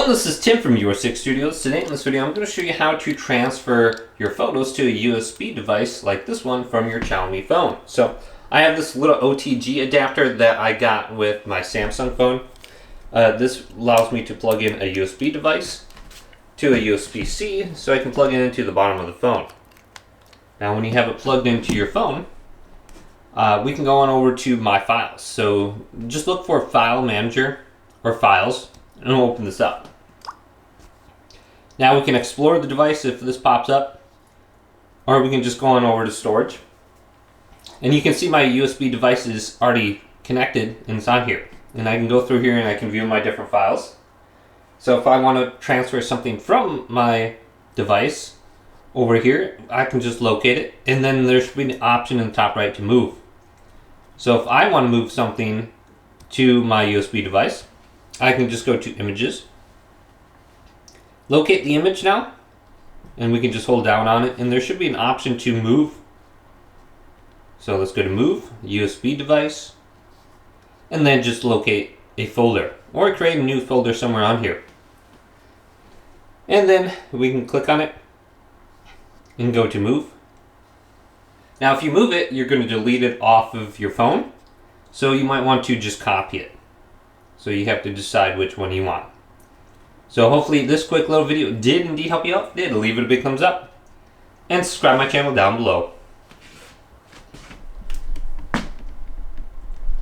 everyone, this is Tim from Your6 Studios. Today in this video I'm going to show you how to transfer your photos to a USB device like this one from your Xiaomi phone. So I have this little OTG adapter that I got with my Samsung phone. This allows me to plug in a USB device to a USB-C so I can plug it into the bottom of the phone. Now when you have it plugged into your phone, we can go on over to My Files. So just look for File Manager or Files and we'll open this up. Now we can explore the device if this pops up, or we can just go on over to Storage. And you can see my USB device is already connected and it's on here. And I can go through here and I can view my different files. So if I want to transfer something from my device over here, I can just locate it, and then there should be an option in the top right to move. So if I want to move something to my USB device, I can just go to Images, locate the image now, and we can just hold down on it, and there should be an option to move. So let's go to Move, USB device, and then just locate a folder, or create a new folder somewhere on here. And then we can click on it and go to Move. Now if you move it, you're going to delete it off of your phone, so you might want to just copy it. So you have to decide which one you want. So hopefully this quick little video did indeed help you out. If it did, leave it a big thumbs up and subscribe to my channel down below.